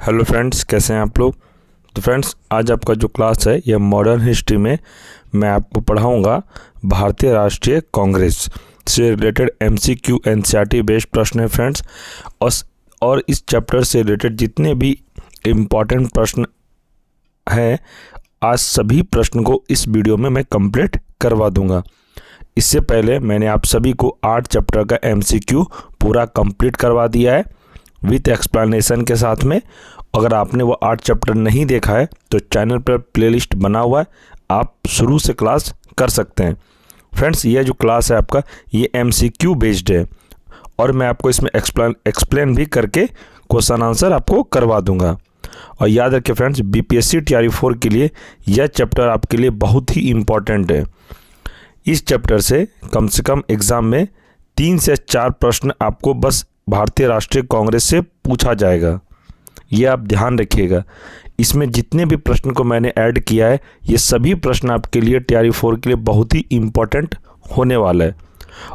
Hello friends, कैसे हैं आप लोग। तो फ्रेंड्स, आज आपका जो क्लास है यह मॉडर्न हिस्ट्री में मैं आपको पढ़ाऊंगा भारतीय राष्ट्रीय कांग्रेस से रिलेटेड एमसीक्यू एनसीईआरटी बेस्ड प्रश्न है फ्रेंड्स। और इस चैप्टर से रिलेटेड जितने भी इम्पॉर्टेंट प्रश्न हैं, आज सभी प्रश्न को इस वीडियो में मैं कंप्लीट करवा दूंगा। इससे पहले मैंने आप सभी को 8 चैप्टर का एमसीक्यू पूरा कंप्लीट करवा दिया है विथ एक्सप्लेनेशन के साथ में। अगर आपने वो 8 चैप्टर नहीं देखा है तो चैनल पर प्लेलिस्ट बना हुआ है, आप शुरू से क्लास कर सकते हैं। फ्रेंड्स, ये जो क्लास है आपका ये एमसीक्यू बेस्ड है और मैं आपको इसमें एक्सप्लेन भी करके क्वेश्चन आंसर आपको करवा दूंगा। और याद रखिए फ्रेंड्स, बीपीएससी टीआरई 4 के लिए यह चैप्टर आपके लिए बहुत ही इम्पॉर्टेंट है। इस चैप्टर से कम एग्ज़ाम में 3 से 4 प्रश्न आपको बस भारतीय राष्ट्रीय कांग्रेस से पूछा जाएगा, ये आप ध्यान रखिएगा। इसमें जितने भी प्रश्न को मैंने ऐड किया है ये सभी प्रश्न आपके लिए टीआरई 4 के लिए बहुत ही इम्पोर्टेंट होने वाला है।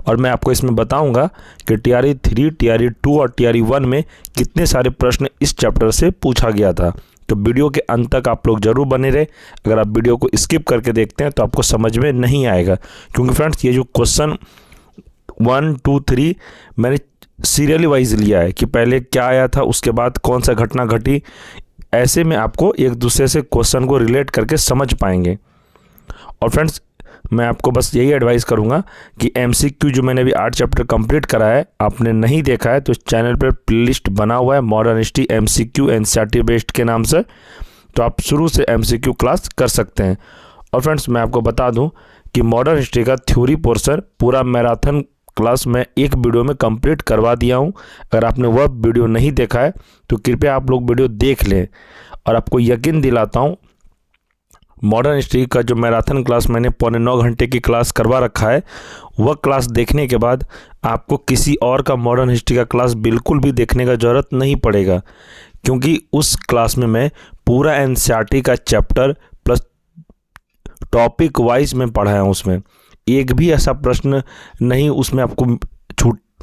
और मैं आपको इसमें बताऊंगा कि टीआरई 3, टीआरई 2 और टीआरई 1 में कितने सारे प्रश्न इस चैप्टर से पूछा गया था। तो वीडियो के अंत तक आप लोग जरूर बने रहे। अगर आप वीडियो को स्किप करके देखते हैं तो आपको समझ में नहीं आएगा, क्योंकि फ्रेंड्स ये जो क्वेश्चन 1, 2, 3 मैंने सीरियली वाइज लिया है कि पहले क्या आया था, उसके बाद कौन सा घटना घटी। ऐसे में आपको एक दूसरे से क्वेश्चन को रिलेट करके समझ पाएंगे। और फ्रेंड्स, मैं आपको बस यही एडवाइस करूंगा कि एमसीक्यू जो मैंने अभी 8 चैप्टर कंप्लीट करा है, आपने नहीं देखा है तो चैनल पर प्लेलिस्ट बना हुआ है modern history MCQ NCERT based के नाम से, तो आप शुरू से एमसीक्यू क्लास कर सकते हैं। और फ्रेंड्स, मैं आपको बता दूं कि मॉडर्न हिस्ट्री का थ्योरी पोर्शन पूरा मैराथन क्लास मैं एक वीडियो में कंप्लीट करवा दिया हूं। अगर आपने वह वीडियो नहीं देखा है तो कृपया आप लोग वीडियो देख लें। और आपको यकीन दिलाता हूं, मॉडर्न हिस्ट्री का जो मैराथन क्लास मैंने 9.25 घंटे की क्लास करवा रखा है, वह क्लास देखने के बाद आपको किसी और का मॉडर्न हिस्ट्री का क्लास बिल्कुल भी देखने का ज़रूरत नहीं पड़ेगा, क्योंकि उस क्लास में मैं पूरा एनसीईआरटी का चैप्टर प्लस टॉपिक वाइज में पढ़ाया हूँ। उसमें एक भी ऐसा प्रश्न नहीं उसमें आपको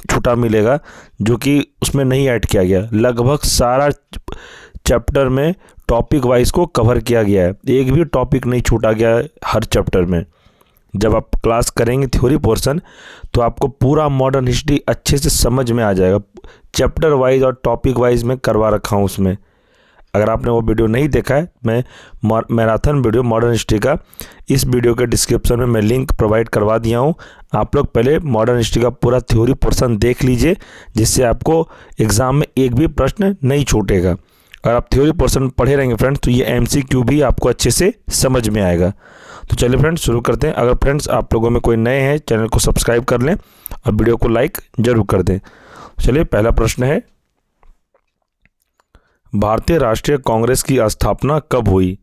छूटा मिलेगा जो कि उसमें नहीं ऐड किया गया। लगभग सारा चैप्टर में टॉपिक वाइज को कवर किया गया है, एक भी टॉपिक नहीं छूटा गया है हर चैप्टर में। जब आप क्लास करेंगे थ्योरी पोर्शन तो आपको पूरा मॉडर्न हिस्ट्री अच्छे से समझ में आ जाएगा। चैप्टर वाइज और टॉपिक वाइज में करवा रखा हूँ उसमें। अगर आपने वो वीडियो नहीं देखा है, मैं मैराथन वीडियो मॉडर्न हिस्ट्री का इस वीडियो के डिस्क्रिप्शन में मैं लिंक प्रोवाइड करवा दिया हूँ। आप लोग पहले मॉडर्न हिस्ट्री का पूरा थ्योरी पोर्शन देख लीजिए, जिससे आपको एग्ज़ाम में एक भी प्रश्न नहीं छूटेगा। अगर आप थ्योरी पोर्शन पढ़े रहेंगे फ्रेंड्स तो ये एमसीक्यू भी आपको अच्छे से समझ में आएगा। तो चलिए फ्रेंड्स शुरू करते हैं। अगर फ्रेंड्स आप लोगों में कोई नए हैं, चैनल को सब्सक्राइब कर लें और वीडियो को लाइक जरूर कर दें। चलिए, पहला प्रश्न है, भारतीय राष्ट्रीय कांग्रेस की स्थापना कब हुई?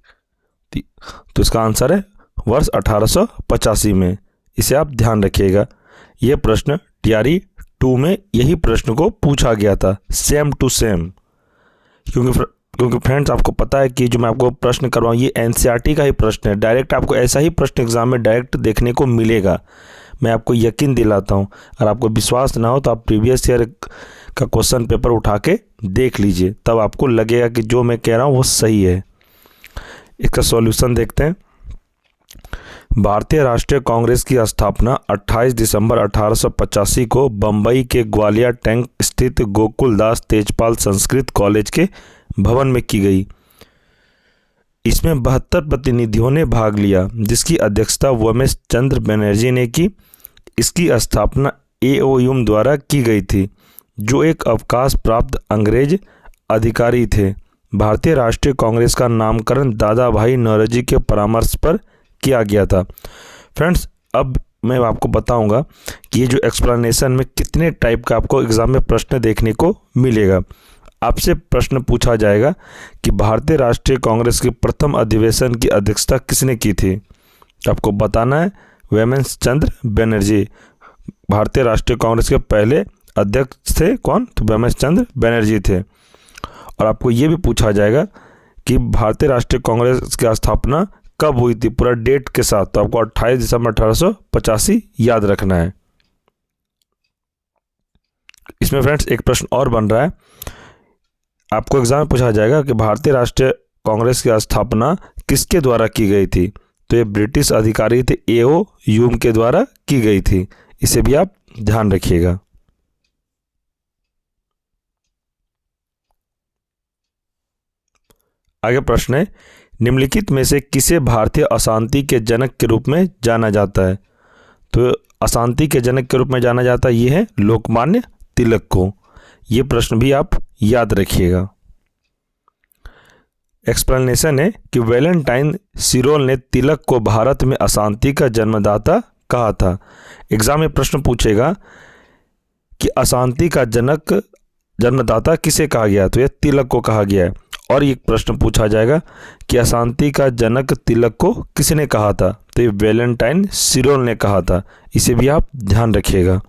तो इसका आंसर है वर्ष 1885 में। इसे आप ध्यान रखिएगा। यह प्रश्न टीआरई 2 में यही प्रश्न को पूछा गया था, सेम टू सेम। क्योंकि फ्रेंड्स आपको पता है कि जो मैं आपको प्रश्न करवाऊँ ये एनसीईआरटी का ही प्रश्न है। डायरेक्ट आपको ऐसा ही प्रश्न एग्जाम में डायरेक्ट देखने को मिलेगा, मैं आपको यकीन दिलाता हूँ। अगर आपको विश्वास ना हो तो आप प्रीवियस ईयर का क्वेश्चन पेपर उठा के देख लीजिए, तब आपको लगेगा कि जो मैं कह रहा हूँ वो सही है। इसका सॉल्यूशन देखते हैं। भारतीय राष्ट्रीय कांग्रेस की स्थापना 28 दिसंबर 1885 को बम्बई के ग्वालियर टैंक स्थित गोकुलदास तेजपाल संस्कृत कॉलेज के भवन में की गई। इसमें 72 प्रतिनिधियों ने भाग लिया, जिसकी अध्यक्षता वोमेश चंद्र बनर्जी ने की। इसकी स्थापना एओयूम द्वारा की गई थी, जो एक अवकाश प्राप्त अंग्रेज अधिकारी थे। भारतीय राष्ट्रीय कांग्रेस का नामकरण दादा भाई नौरोजी के परामर्श पर किया गया था। फ्रेंड्स, अब मैं आपको बताऊंगा कि ये जो एक्सप्लेनेशन में कितने टाइप का आपको एग्जाम में प्रश्न देखने को मिलेगा। आपसे प्रश्न पूछा जाएगा कि भारतीय राष्ट्रीय कांग्रेस के प्रथम अधिवेशन की अध्यक्षता किसने की थी? आपको बताना है वोमेश चंद्र बनर्जी भारतीय राष्ट्रीय कांग्रेस के पहले अध्यक्ष थे। कौन? तो वोमेश चंद्र बनर्जी थे। और आपको ये भी पूछा जाएगा कि भारतीय राष्ट्रीय कांग्रेस की स्थापना कब हुई थी, पूरा डेट के साथ। तो आपको 28 दिसंबर 1885 याद रखना है। इसमें फ्रेंड्स एक प्रश्न और बन रहा है, आपको एग्जाम में पूछा जाएगा कि भारतीय राष्ट्रीय कांग्रेस की स्थापना किसके द्वारा की गई थी, तो ये ब्रिटिश अधिकारी थे एओ ह्यूम के द्वारा की गई थी। इसे भी आप ध्यान रखिएगा। आगे प्रश्न है, निम्नलिखित में से किसे भारतीय अशांति के जनक के रूप में जाना जाता है? तो अशांति के जनक के रूप में जाना जाता है ये है लोकमान्य तिलक को। ये प्रश्न भी आप याद रखिएगा। एक्सप्लेनेशन है कि वैलेंटाइन सिरोल ने तिलक को भारत में अशांति का जन्मदाता कहा था। एग्जाम में प्रश्न पूछेगा कि अशांति का जनक जन्मदाता किसे कहा गया, तो यह तिलक को कहा गया है। और एक प्रश्न पूछा जाएगा कि अशांति का जनक तिलक को किसने कहा था, तो ये वैलेंटाइन सिरोल ने कहा था। इसे भी आप ध्यान रखिएगा।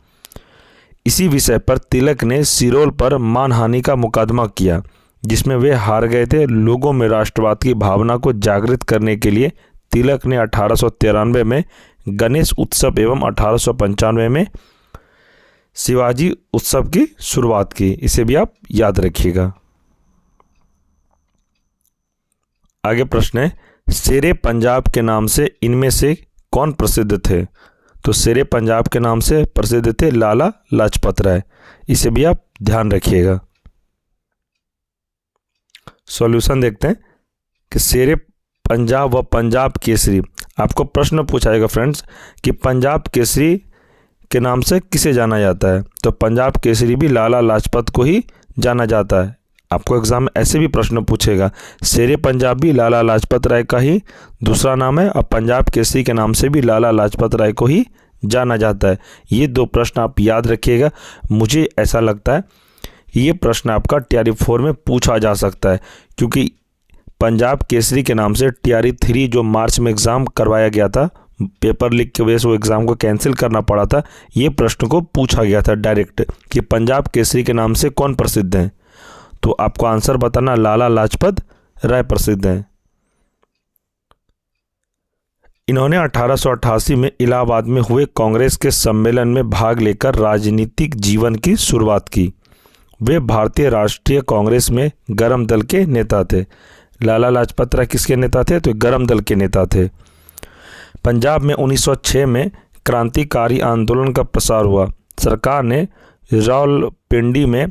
इसी विषय पर तिलक ने सिरोल पर मानहानि का मुकदमा किया, जिसमें वे हार गए थे। लोगों में राष्ट्रवाद की भावना को जागृत करने के लिए तिलक ने 1893 में गणेश उत्सव एवं 1895 में शिवाजी उत्सव की शुरुआत की। इसे भी आप याद रखिएगा। आगे प्रश्न है, शेरे पंजाब के नाम से इनमें से कौन प्रसिद्ध थे? तो शेरे पंजाब के नाम से प्रसिद्ध थे लाला लाजपत राय। इसे भी आप ध्यान रखिएगा। सॉल्यूशन देखते हैं कि शेरे पंजाब व पंजाब केसरी। आपको प्रश्न पूछा जाएगा फ्रेंड्स कि पंजाब केसरी के नाम से किसे जाना जाता है, तो पंजाब केसरी भी लाला लाजपत को ही जाना जाता है। आपको एग्जाम में ऐसे भी प्रश्न पूछेगा, शेरे पंजाब भी लाला लाजपत राय का ही दूसरा नाम है और पंजाब केसरी के नाम से भी लाला लाजपत राय को ही जाना जाता है। ये दो प्रश्न आप याद रखिएगा। मुझे ऐसा लगता है ये प्रश्न आपका टीआरई 4 में पूछा जा सकता है, क्योंकि पंजाब केसरी के नाम से टीआरई 3 जो मार्च में एग्ज़ाम करवाया गया था, पेपर लीक की वजह से वो एग्ज़ाम को कैंसिल करना पड़ा था। ये प्रश्न को पूछा गया था डायरेक्ट कि पंजाब केसरी के नाम से कौन प्रसिद्ध हैं, तो आपको आंसर बताना लाला लाजपत राय प्रसिद्ध हैं। इन्होंने 1888 में इलाहाबाद में हुए कांग्रेस के सम्मेलन में भाग लेकर राजनीतिक जीवन की शुरुआत की। वे भारतीय राष्ट्रीय कांग्रेस में गरम दल के नेता थे। लाला लाजपत राय किसके नेता थे, तो गरम दल के नेता थे। पंजाब में 1906 में क्रांतिकारी आंदोलन का प्रसार हुआ। सरकार ने रावलपिंडी में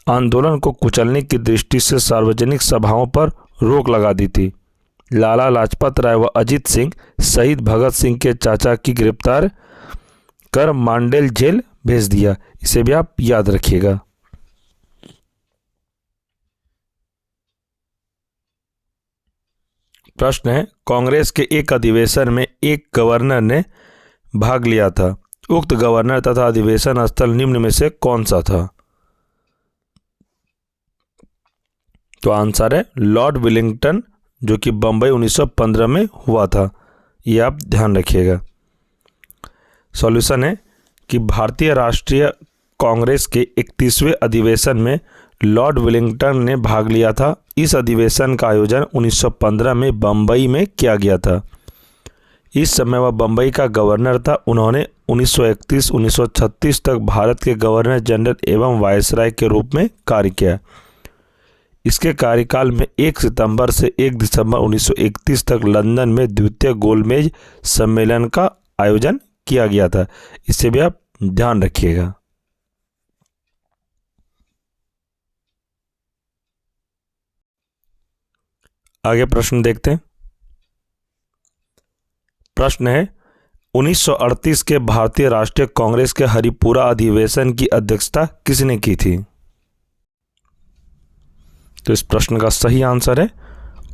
आंदोलन को कुचलने की दृष्टि से सार्वजनिक सभाओं पर रोक लगा दी थी। लाला लाजपत राय व अजीत सिंह शहीद भगत सिंह के चाचा की गिरफ्तार कर मांडेल जेल भेज दिया। इसे भी आप याद रखिएगा। प्रश्न है, कांग्रेस के एक अधिवेशन में एक गवर्नर ने भाग लिया था। उक्त गवर्नर तथा अधिवेशन स्थल निम्न में से कौन सा था? तो आंसर है लॉर्ड विलिंगटन, जो कि बंबई 1915 में हुआ था। ये आप ध्यान रखिएगा। सॉल्यूशन है कि भारतीय राष्ट्रीय कांग्रेस के 31वें अधिवेशन में लॉर्ड विलिंगटन ने भाग लिया था। इस अधिवेशन का आयोजन 1915 में बंबई में किया गया था। इस समय वह बंबई का गवर्नर था। उन्होंने 1931-1936 तक भारत के गवर्नर जनरल एवं वायसराय के रूप में कार्य किया। इसके कार्यकाल में 1 सितंबर से 1 दिसंबर 1931 तक लंदन में द्वितीय गोलमेज सम्मेलन का आयोजन किया गया था। इसे भी आप ध्यान रखिएगा। आगे प्रश्न देखते हैं। प्रश्न है, 1938 के भारतीय राष्ट्रीय कांग्रेस के हरिपुरा अधिवेशन की अध्यक्षता किसने की थी? तो इस प्रश्न का सही आंसर है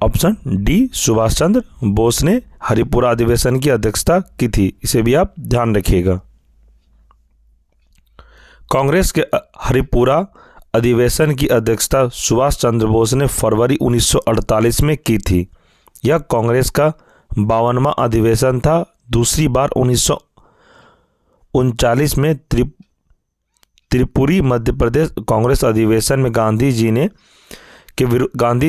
ऑप्शन डी, सुभाष चंद्र बोस ने हरिपुरा अधिवेशन की अध्यक्षता की थी। इसे भी आप ध्यान रखिएगा। कांग्रेस के हरिपुरा अधिवेशन की अध्यक्षता सुभाष चंद्र बोस ने फरवरी 1948 में की थी। यह कांग्रेस का 52वां अधिवेशन था। दूसरी बार 1939 में त्रिपुरी मध्य प्रदेश कांग्रेस अधिवेशन में गांधी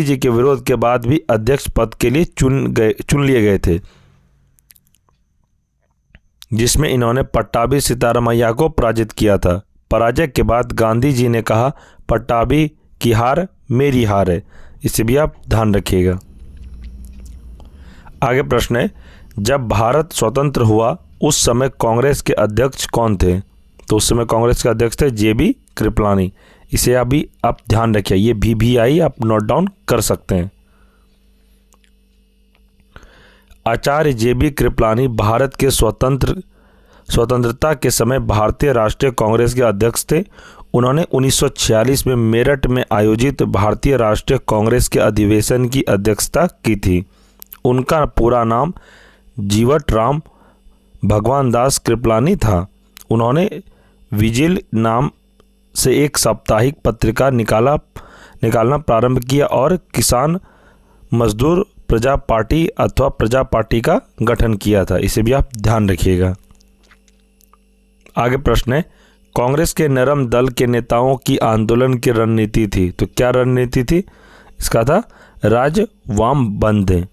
जी के विरोध के बाद भी अध्यक्ष पद के लिए चुन लिए गए थे, जिसमें इन्होंने पट्टाभी सीतारामैया को पराजित किया था। पराजय के बाद गांधी जी ने कहा पट्टाभी कि हार मेरी हार है। इसे भी आप ध्यान रखिएगा। आगे प्रश्न है, जब भारत स्वतंत्र हुआ उस समय कांग्रेस के अध्यक्ष कौन थे? तो उस समय कांग्रेस के अध्यक्ष थे JB कृपलानी। इसे अभी आप ध्यान रखिए, ये BBI आप नोट डाउन कर सकते हैं। आचार्य JB कृपलानी भारत के स्वतंत्रता के समय भारतीय राष्ट्रीय कांग्रेस के अध्यक्ष थे। उन्होंने 1946 में मेरठ में आयोजित भारतीय राष्ट्रीय कांग्रेस के अधिवेशन की अध्यक्षता की थी। उनका पूरा नाम जीवट राम भगवान दास कृपलानी था। उन्होंने विजिल नाम से एक साप्ताहिक पत्रिका निकालना प्रारंभ किया और किसान मजदूर प्रजा पार्टी अथवा प्रजा पार्टी का गठन किया था। इसे भी आप ध्यान रखिएगा। आगे प्रश्न है, कांग्रेस के नरम दल के नेताओं की आंदोलन की रणनीति थी। तो क्या रणनीति थी? इसका था राज वाम बंद है।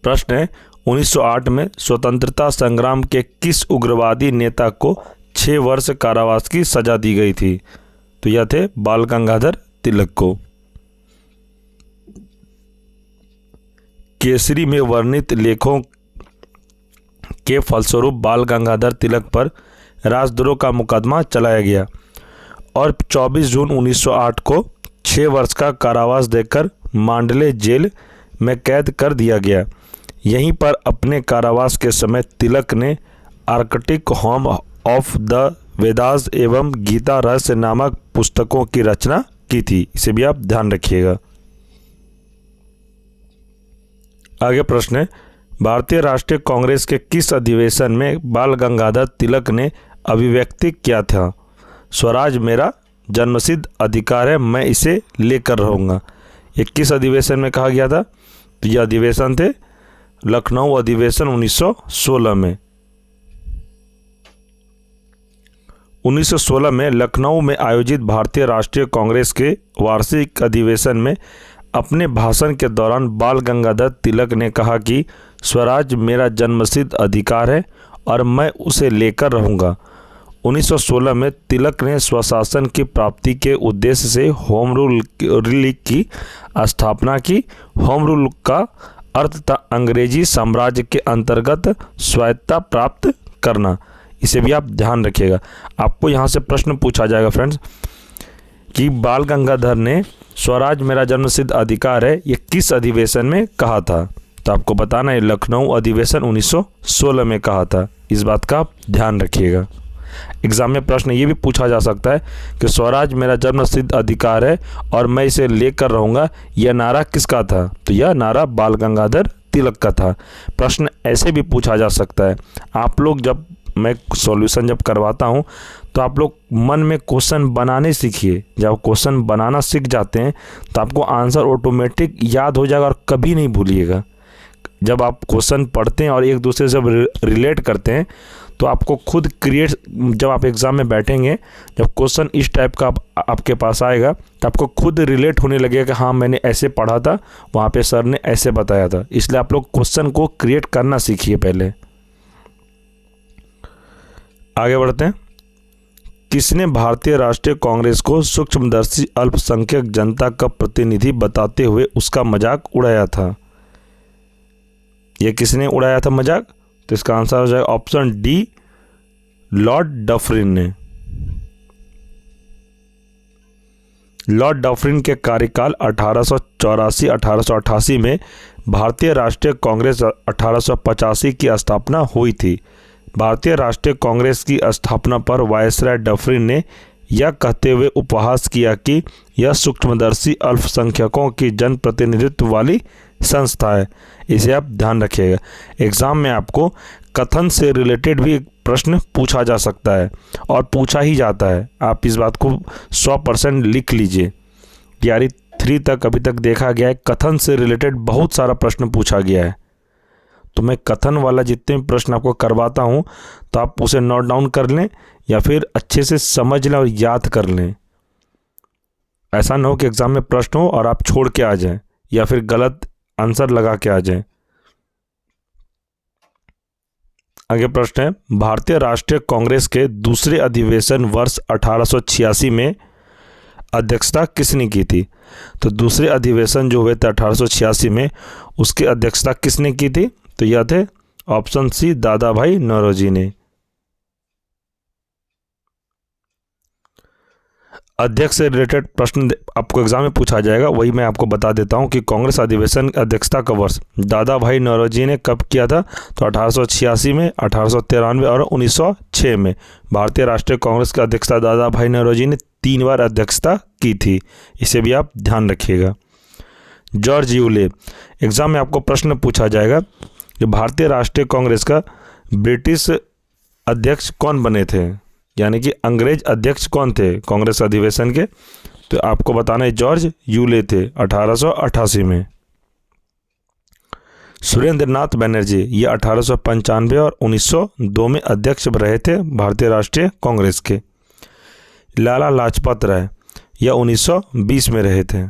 प्रश्न है, 1908 में स्वतंत्रता संग्राम के किस उग्रवादी नेता को 6 वर्ष कारावास की सजा दी गई थी? तो यह थे बाल गंगाधर तिलक को। केसरी में वर्णित लेखों के फलस्वरूप बाल गंगाधर तिलक पर राजद्रोह का मुकदमा चलाया गया और 24 जून 1908 को 6 वर्ष का कारावास देकर मांडले जेल में कैद कर दिया गया। यहीं पर अपने कारावास के समय तिलक ने Arctic home of the Vedas एवं गीता रहस्य नामक पुस्तकों की रचना की थी। इसे भी आप ध्यान रखिएगा। आगे प्रश्न है, भारतीय राष्ट्रीय कांग्रेस के किस अधिवेशन में बाल गंगाधर तिलक ने अभिव्यक्ति किया था? स्वराज मेरा जन्मसिद्ध अधिकार है, मैं इसे लेकर रहूँगा। ये किस अधिवेशन में कहा गया था? तो यह अधिवेशन थे लखनऊ अधिवेशन 1916 में। 1916 में लखनऊ में आयोजित भारतीय राष्ट्रीय कांग्रेस के वार्षिक अधिवेशन में अपने भाषण के दौरान बाल गंगाधर तिलक ने कहा कि स्वराज मेरा जन्मसिद्ध अधिकार है और मैं उसे लेकर रहूँगा। 1916 में तिलक ने स्वशासन की प्राप्ति के उद्देश्य से होम रूल की स्थापना की। होम रूल का अर्थ था अंग्रेजी साम्राज्य के अंतर्गत स्वायत्तता प्राप्त करना। इसे भी आप ध्यान रखिएगा। आपको यहाँ से प्रश्न पूछा जाएगा फ्रेंड्स कि बाल गंगाधर ने स्वराज मेरा जन्मसिद्ध अधिकार है ये किस अधिवेशन में कहा था? तो आपको बताना है लखनऊ अधिवेशन 1916 में कहा था। इस बात का आप ध्यान रखिएगा। एग्जाम में प्रश्न ये भी पूछा जा सकता है कि स्वराज मेरा जन्मसिद्ध अधिकार है और मैं इसे लेकर रहूँगा, यह नारा किसका था? तो यह नारा बाल गंगाधर तिलक का था। प्रश्न ऐसे भी पूछा जा सकता है, आप लोग जब मैं सॉल्यूशन जब करवाता हूँ तो आप लोग मन में क्वेश्चन बनाने सीखिए। जब क्वेश्चन बनाना सीख जाते हैं तो आपको आंसर ऑटोमेटिक याद हो जाएगा और कभी नहीं भूलिएगा। जब आप क्वेश्चन पढ़ते हैं और एक दूसरे से रिलेट करते हैं तो आपको खुद जब आप एग्ज़ाम में बैठेंगे, जब क्वेश्चन इस टाइप का आपके पास आएगा तो आपको खुद रिलेट होने लगेगा कि हाँ मैंने ऐसे पढ़ा था, वहाँ पे सर ने ऐसे बताया था। इसलिए आप लोग क्वेश्चन को क्रिएट करना सीखिए पहले। आगे बढ़ते हैं। किसने भारतीय राष्ट्रीय कांग्रेस को सूक्ष्मदर्शी अल्पसंख्यक जनता का प्रतिनिधि बताते हुए उसका मजाक उड़ाया था? यह किसने उड़ाया था मजाक? तो इसका आंसर हो जाएगा ऑप्शन डी, लॉर्ड डफरिन ने। लॉर्ड डफरिन के कार्यकाल 1884-1888 में भारतीय राष्ट्रीय कांग्रेस 1885 की स्थापना हुई थी। भारतीय राष्ट्रीय कांग्रेस की स्थापना पर वायसराय डफरिन ने यह कहते हुए उपहास किया कि यह सूक्ष्मदर्शी अल्पसंख्यकों की जनप्रतिनिधित्व वाली संस्था है। इसे आप ध्यान रखिएगा। एग्जाम में आपको कथन से रिलेटेड भी प्रश्न पूछा जा सकता है और पूछा ही जाता है। आप इस बात को 100% लिख लीजिए। तैयारी 3 तक अभी तक देखा गया है, कथन से रिलेटेड बहुत सारा प्रश्न पूछा गया है। तो मैं कथन वाला जितने भी प्रश्न आपको करवाता हूँ तो आप उसे नोट डाउन कर लें या फिर अच्छे से समझ लें और याद कर लें। ऐसा ना हो कि एग्ज़ाम में प्रश्न हो और आप छोड़ के आ जाएं या फिर गलत आंसर लगा के आ जाएं। आगे प्रश्न है, भारतीय राष्ट्रीय कांग्रेस के दूसरे अधिवेशन वर्ष 1886 में अध्यक्षता किसने की थी? तो दूसरे अधिवेशन जो हुए थे 1886 में, उसकी अध्यक्षता किसने की थी? तो यह थे ऑप्शन सी, दादा भाई नौरोजी ने। अध्यक्ष से रिलेटेड प्रश्न आपको एग्जाम में पूछा जाएगा, वही मैं आपको बता देता हूं कि कांग्रेस अधिवेशन अध्यक्षता का वर्ष दादा भाई नौरोजी ने कब किया था? तो 1886 में, 1893 और 1906 में भारतीय राष्ट्रीय कांग्रेस की अध्यक्षता दादा भाई नौरोजी ने 3 बार अध्यक्षता की थी। इसे भी आप ध्यान रखिएगा। जॉर्ज यूले, एग्जाम में आपको प्रश्न पूछा जाएगा कि भारतीय राष्ट्रीय कांग्रेस का ब्रिटिश अध्यक्ष कौन बने थे, यानी कि अंग्रेज अध्यक्ष कौन थे कांग्रेस अधिवेशन के? तो आपको बताना है जॉर्ज यूले थे 1888 में। सुरेंद्र नाथ बनर्जी ये 1895 और 1902 में अध्यक्ष रहे थे भारतीय राष्ट्रीय कांग्रेस के। लाला लाजपत राय यह 1920 में रहे थे।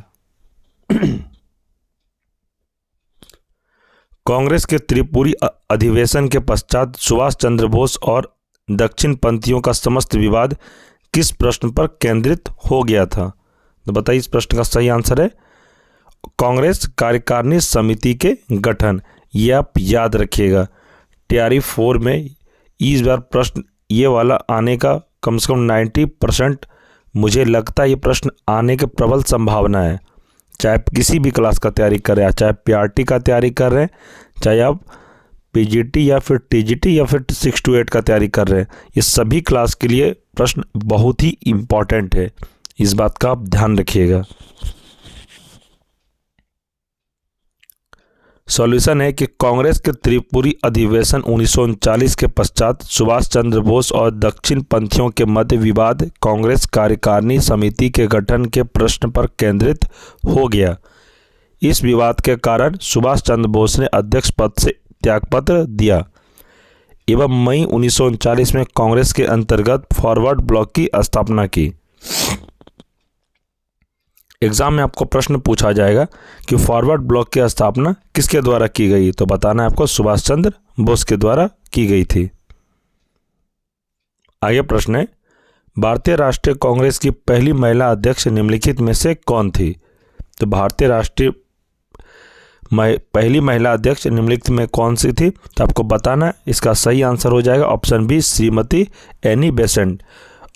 कांग्रेस के त्रिपुरी अधिवेशन के पश्चात सुभाष चंद्र बोस और दक्षिण पंथियों का समस्त विवाद किस प्रश्न पर केंद्रित हो गया था? तो बताइए, इस प्रश्न का सही आंसर है कांग्रेस कार्यकारिणी समिति के गठन। ये आप याद रखिएगा। तैयारी 4 में इस बार प्रश्न ये वाला आने का कम से कम 90% मुझे लगता है ये प्रश्न आने के प्रबल संभावना है। चाहे आप किसी भी क्लास का तैयारी कर रहे हैं, चाहे पीआरटी का तैयारी कर रहे हैं, चाहे आप पीजीटी या फिर टीजीटी या फिर 6 to 8 का तैयारी कर रहे हैं, ये सभी क्लास के लिए प्रश्न बहुत ही इम्पॉर्टेंट है। इस बात का आप ध्यान रखिएगा। सॉल्यूशन है कि कांग्रेस के त्रिपुरी अधिवेशन 1939 के पश्चात सुभाष चंद्र बोस और दक्षिण पंथियों के मध्य विवाद कांग्रेस कार्यकारिणी समिति के गठन के प्रश्न पर केंद्रित हो गया। इस विवाद के कारण सुभाष चंद्र बोस ने अध्यक्ष पद से त्यागपत्र दिया एवं मई 1939 में कांग्रेस के अंतर्गत फॉरवर्ड ब्लॉक की स्थापना की। एग्जाम में आपको प्रश्न पूछा जाएगा कि फॉरवर्ड ब्लॉक की स्थापना किसके द्वारा की गई? तो बताना है आपको सुभाष चंद्र बोस के द्वारा की गई थी। आगे प्रश्न है, भारतीय राष्ट्रीय कांग्रेस की पहली महिला अध्यक्ष निम्नलिखित में से कौन थी? तो भारतीय राष्ट्रीय पहली महिला अध्यक्ष निम्नलिखित में कौन सी थी? तो आपको बताना है, इसका सही आंसर हो जाएगा option B, Shrimati Annie Besant.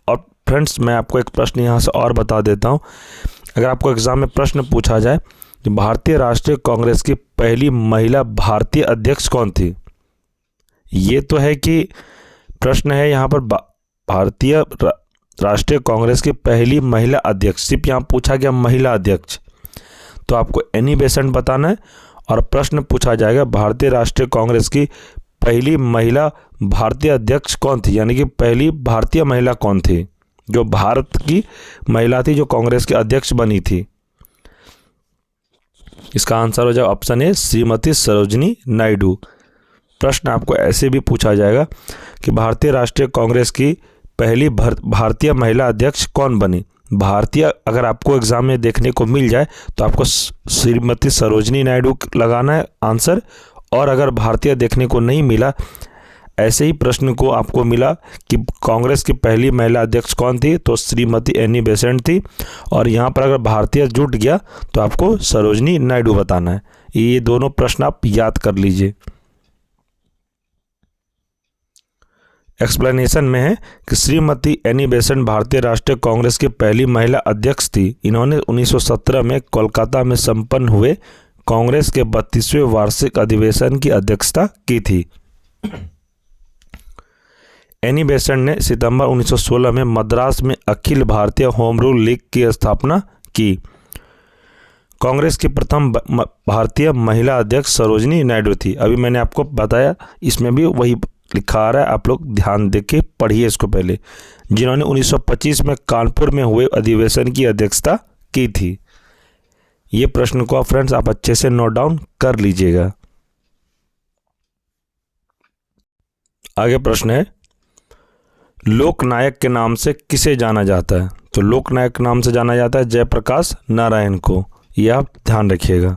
और फ्रेंड्स, मैं आपको एक प्रश्न यहाँ से और बता देता हूँ। अगर आपको एग्जाम में प्रश्न पूछा जाए कि भारतीय राष्ट्रीय कांग्रेस की पहली महिला भारतीय अध्यक्ष कौन थी, ये तो है कि प्रश्न है यहाँ पर भारतीय राष्ट्रीय कांग्रेस की पहली महिला अध्यक्ष, सिर्फ यहाँ पूछा गया महिला अध्यक्ष, तो आपको एनी बेसेंट बताना है। और प्रश्न पूछा जाएगा भारतीय राष्ट्रीय कांग्रेस की पहली महिला भारतीय अध्यक्ष कौन थी, यानी कि पहली भारतीय महिला कौन थी जो भारत की महिला थी जो कांग्रेस के अध्यक्ष बनी थी? इसका आंसर हो जाएगा ऑप्शन ए, श्रीमती सरोजिनी नायडू। प्रश्न आपको ऐसे भी पूछा जाएगा कि भारतीय राष्ट्रीय कांग्रेस की पहली भारतीय महिला अध्यक्ष कौन बनी? भारतीय अगर आपको एग्जाम में देखने को मिल जाए तो आपको श्रीमती सरोजिनी नायडू लगाना है आंसर, और अगर भारतीय देखने को नहीं मिला, ऐसे ही प्रश्न को आपको मिला कि कांग्रेस की पहली महिला अध्यक्ष कौन थी, तो श्रीमती एनी बेसेंट थी, और यहाँ पर अगर भारतीय जुट गया तो आपको सरोजिनी नायडू बताना है। ये दोनों प्रश्न आप याद कर लीजिए। एक्सप्लेनेशन में है कि श्रीमती एनी बेसेंट भारतीय राष्ट्रीय कांग्रेस की पहली महिला अध्यक्ष थी। इन्होंने 1917 में कोलकाता में संपन्न हुए कांग्रेस के 32वें वार्षिक अधिवेशन की अध्यक्षता की थी। एनी बेसेंट ने सितंबर 1916 में मद्रास में Akhil Bharatiya home rule league की स्थापना की। कांग्रेस की प्रथम भारतीय महिला अध्यक्ष सरोजिनी नायडू थी। अभी मैंने आपको बताया, इसमें भी वही लिखा आ रहा है, आप लोग ध्यान देके पढ़िए इसको पहले, जिन्होंने 1925 में कानपुर में हुए अधिवेशन की अध्यक्षता की थी। ये प्रश्न को फ्रेंड्स आप अच्छे से नोट डाउन कर लीजिएगा। आगे प्रश्न है, लोकनायक के नाम से किसे जाना जाता है? तो लोकनायक के नाम से जाना जाता है जयप्रकाश नारायण को। यह आप ध्यान रखिएगा।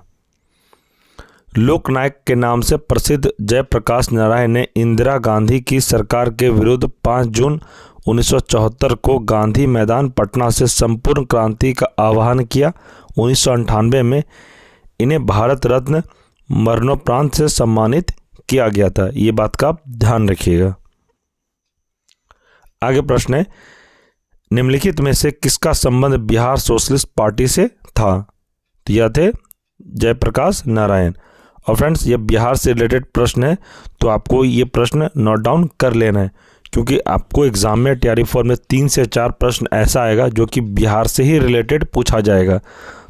लोकनायक के नाम से प्रसिद्ध जयप्रकाश नारायण ने इंदिरा गांधी की सरकार के विरुद्ध 5 जून 1974 को गांधी मैदान पटना से संपूर्ण क्रांति का आह्वान किया। 1998 में इन्हें भारत रत्न मरणोपरांत से सम्मानित किया गया था। ये बात का आप ध्यान रखिएगा। आगे प्रश्न है, निम्नलिखित में से किसका संबंध बिहार सोशलिस्ट पार्टी से था? तो यह थे जयप्रकाश नारायण। और फ्रेंड्स, ये बिहार से रिलेटेड प्रश्न है, तो आपको ये प्रश्न नोट डाउन कर लेना है, क्योंकि आपको एग्जाम में TR4 में 3 से 4 प्रश्न ऐसा आएगा जो कि बिहार से ही रिलेटेड पूछा जाएगा।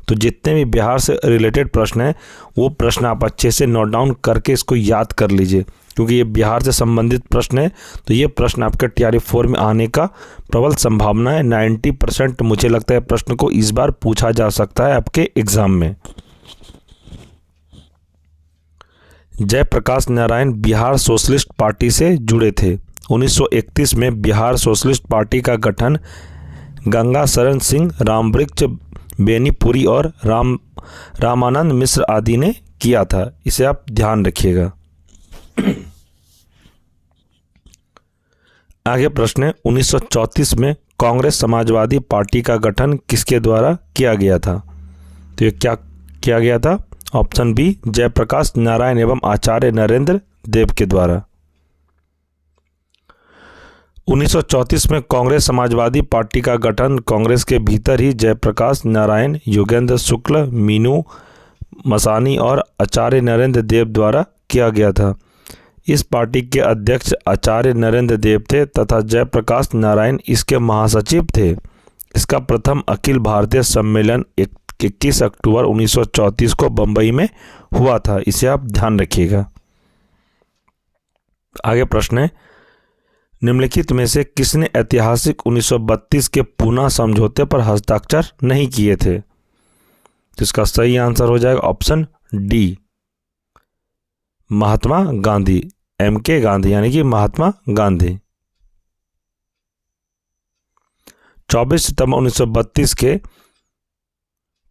तो जितने भी बिहार से रिलेटेड प्रश्न हैं वो प्रश्न आप अच्छे से नोट डाउन करके इसको याद कर लीजिए, क्योंकि ये बिहार से संबंधित प्रश्न है। तो ये प्रश्न आपके TR4 में आने का प्रबल संभावना है। 90% मुझे लगता है प्रश्न को इस बार पूछा जा सकता है आपके एग्जाम में। जयप्रकाश नारायण बिहार सोशलिस्ट पार्टी से जुड़े थे। 1931 में बिहार सोशलिस्ट पार्टी का गठन गंगा शरण सिंह, रामवृक्ष बेनीपुरी और रामानंद मिश्र आदि ने किया था। इसे आप ध्यान रखिएगा। आगे प्रश्न है, 1934 में कांग्रेस समाजवादी पार्टी का गठन किसके द्वारा किया गया था? तो ये क्या किया गया था? ऑप्शन बी, जयप्रकाश नारायण एवं आचार्य नरेंद्र देव के द्वारा। 1934 में कांग्रेस समाजवादी पार्टी का गठन कांग्रेस के भीतर ही जयप्रकाश नारायण, योगेंद्र शुक्ल, मीनू मसानी और आचार्य नरेंद्र देव द्वारा किया गया था। इस पार्टी के अध्यक्ष आचार्य नरेंद्र देव थे तथा जयप्रकाश नारायण इसके महासचिव थे। इसका प्रथम अखिल भारतीय सम्मेलन 21 अक्टूबर 1934 को बंबई में हुआ था। इसे आप ध्यान रखिएगा। आगे प्रश्न है, निम्नलिखित में से किसने ऐतिहासिक 1932 के पूना समझौते पर हस्ताक्षर नहीं किए थे? तो इसका सही आंसर हो जाएगा option D, Mahatma Gandhi, MK Gandhi, यानी कि महात्मा गांधी। 24 सितंबर 1932 के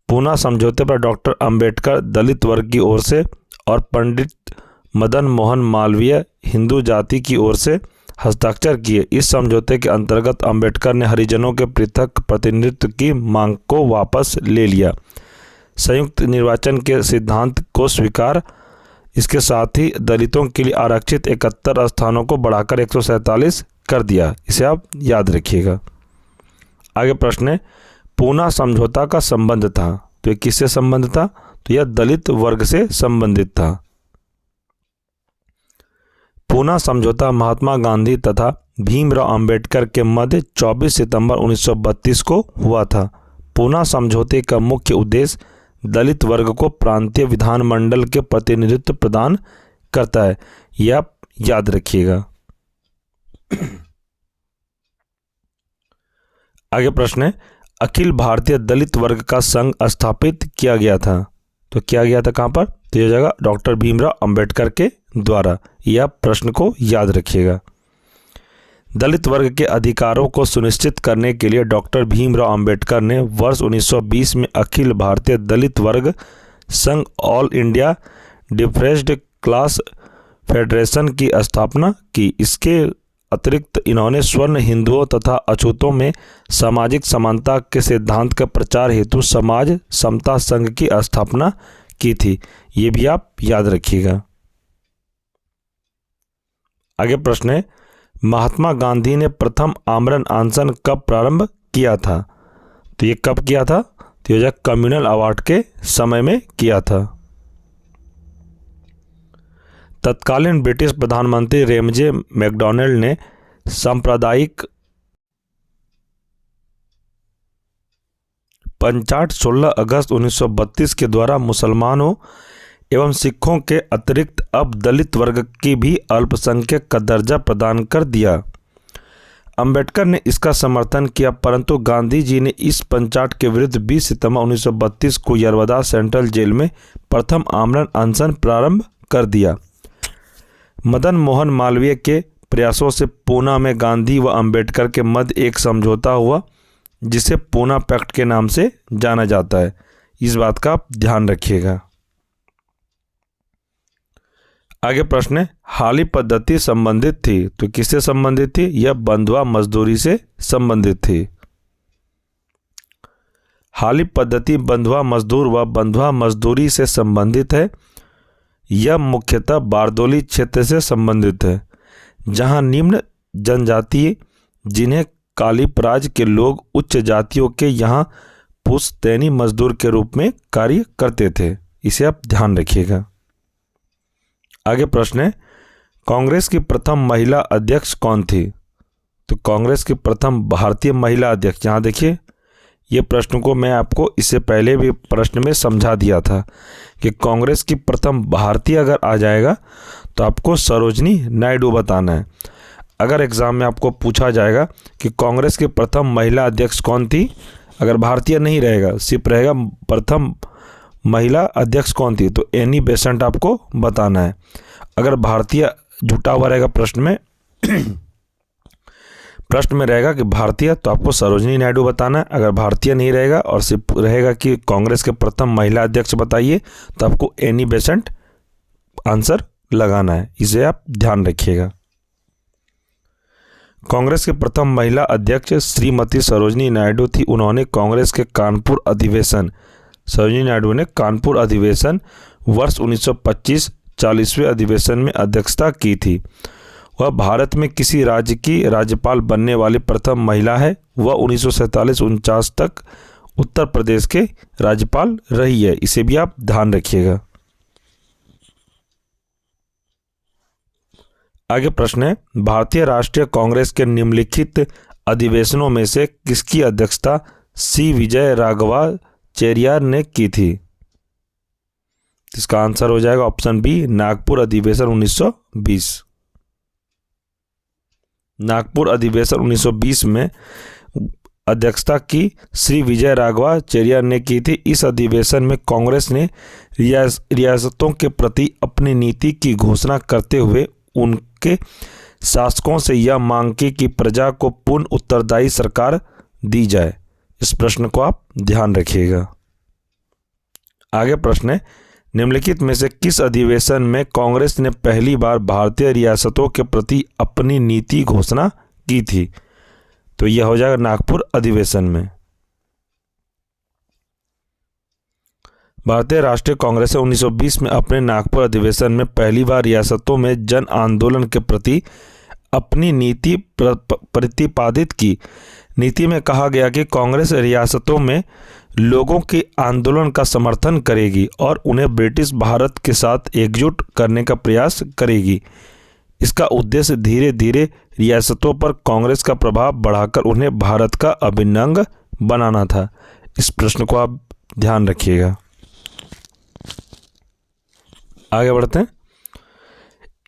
पूना समझौते पर डॉक्टर अंबेडकर दलित वर्ग की ओर से और पंडित मदन मोहन मालवीय हिंदू जाति की ओर से हस्ताक्षर किए। इस समझौते के अंतर्गत अंबेडकर ने हरिजनों के पृथक प्रतिनिधित्व की मांग को वापस ले लिया, संयुक्त निर्वाचन के सिद्धांत को स्वीकार, इसके साथ ही दलितों के लिए आरक्षित 71 स्थानों को बढ़ाकर 147 कर दिया। इसे आप याद रखिएगा। आगे प्रश्न है, पूना समझौता का संबंध था, तो ये किससे संबंध था? तो यह दलित वर्ग से संबंधित था। पूना समझौता महात्मा गांधी तथा भीमराव अंबेडकर के मध्य 24 सितंबर 1932 को हुआ था। पूना समझौते का मुख्य उद्देश्य दलित वर्ग को प्रांतीय विधानमंडल के प्रतिनिधित्व प्रदान करता है। यह आप याद रखिएगा। आगे प्रश्न है, अखिल भारतीय दलित वर्ग का संघ स्थापित किया गया था, तो किया गया था कहाँ पर? तो यह जगह डॉक्टर भीमराव अंबेडकर के द्वारा। यह प्रश्न को याद रखिएगा। दलित वर्ग के अधिकारों को सुनिश्चित करने के लिए डॉक्टर भीमराव अंबेडकर ने वर्ष 1920 में अखिल भारतीय दलित वर्ग संघ all India depressed class federation की स्थापना की। इसके अतिरिक्त इन्होंने स्वर्ण हिंदुओं तथा अछूतों में सामाजिक समानता के सिद्धांत के प्रचार हेतु समाज समता संघ की स्थापना की थी। ये भी आप याद रखिएगा। आगे प्रश्न है, महात्मा गांधी ने प्रथम आमरण अनशन कब प्रारंभ किया था? तो ये कब किया था? तो ये कम्युनल अवार्ड के समय में किया था। तत्कालीन ब्रिटिश प्रधानमंत्री रेमजे मैकडॉनल्ड ने सांप्रदायिक पंचाट 16 अगस्त 1932 के द्वारा मुसलमानों एवं सिखों के अतिरिक्त अब दलित वर्ग की भी अल्पसंख्यक का दर्जा प्रदान कर दिया। अंबेडकर ने इसका समर्थन किया, परंतु गांधी जी ने इस पंचाट के विरुद्ध 20 सितंबर 1932 को यरवदा सेंट्रल जेल में प्रथम आमरण अनशन प्रारंभ कर दिया। मदन मोहन मालवीय के प्रयासों से पूना में गांधी व अंबेडकर के मध्य एक समझौता हुआ, जिसे पूना पैक्ट के नाम से जाना जाता है। इस बात का आप ध्यान रखिएगा। आगे प्रश्न है, हाली पद्धति संबंधित थी, तो किससे संबंधित थी? यह बंधुआ मजदूरी से संबंधित थी। हाली पद्धति बंधुआ मजदूर व बंधुआ मजदूरी से संबंधित है। यह मुख्यतः बारदोली क्षेत्र से संबंधित है, जहां निम्न जनजातीय, जिन्हें कालिप राज्य के लोग उच्च जातियों के यहाँ पुश्तैनी मजदूर के रूप में कार्य करते थे। इसे आप ध्यान रखिएगा। आगे प्रश्न है, कांग्रेस की प्रथम महिला अध्यक्ष कौन थी? तो कांग्रेस की प्रथम भारतीय महिला अध्यक्ष, यहाँ देखिए ये प्रश्न को मैं आपको इससे पहले भी प्रश्न में समझा दिया था कि कांग्रेस की प्रथम भारतीय अगर आ जाएगा तो आपको सरोजनी नायडू बताना है। अगर एग्जाम में आपको पूछा जाएगा कि कांग्रेस की प्रथम महिला अध्यक्ष कौन थी, अगर भारतीय नहीं रहेगा, सिर्फ रहेगा प्रथम महिला अध्यक्ष कौन थी, तो एनी बेसेंट आपको बताना है। अगर भारतीय जुटा हुआ रहेगा प्रश्न में रहेगा कि भारतीय, तो आपको सरोजनी नायडू बताना है। अगर भारतीय नहीं रहेगा और सिर्फ रहेगा कि कांग्रेस के प्रथम महिला अध्यक्ष बताइए, तो आपको एनी बेसेंट आंसर लगाना है। इसे आप ध्यान रखिएगा। कांग्रेस के प्रथम महिला अध्यक्ष श्रीमती सरोजनी नायडू थी। उन्होंने कांग्रेस के कानपुर अधिवेशन, सरोजनी नायडू ने कानपुर अधिवेशन वर्ष 1925 40वें अधिवेशन में अध्यक्षता की थी। वह भारत में किसी राज्य की राज्यपाल बनने वाली प्रथम महिला है। वह 1947-49 तक उत्तर प्रदेश के राज्यपाल रही है। इसे भी आप ध्यान रखिएगा। आगे प्रश्न है, भारतीय राष्ट्रीय कांग्रेस के निम्नलिखित अधिवेशनों में से किसकी अध्यक्षता सी विजय राघवाचार्य ने की थी? इसका आंसर हो जाएगा ऑप्शन बी, नागपुर अधिवेशन 1920। नागपुर अधिवेशन 1920 में अध्यक्षता की श्री विजय राघवाचार्य ने की थी। इस अधिवेशन में कांग्रेस ने रियासतों के प्रति अपनी नीति की घोषणा करते हुए उनके शासकों से यह मांग की कि प्रजा को पूर्ण उत्तरदायी सरकार दी जाए। इस प्रश्न को आप ध्यान रखिएगा। आगे प्रश्न है, निम्नलिखित में से किस अधिवेशन में कांग्रेस ने पहली बार भारतीय रियासतों के प्रति अपनी नीति घोषणा की थी? तो यह हो जाएगा नागपुर अधिवेशन में। भारतीय राष्ट्रीय कांग्रेस ने 1920 में अपने नागपुर अधिवेशन में पहली बार रियासतों में जन आंदोलन के प्रति अपनी नीति प्रतिपादित की। नीति में कहा गया कि कांग्रेस रियासतों में लोगों के आंदोलन का समर्थन करेगी और उन्हें ब्रिटिश भारत के साथ एकजुट करने का प्रयास करेगी। इसका उद्देश्य धीरे धीरे रियासतों पर कांग्रेस का प्रभाव बढ़ाकर उन्हें भारत का अभिन्न अंग बनाना था। इस प्रश्न को आप ध्यान रखिएगा। आगे बढ़ते हैं।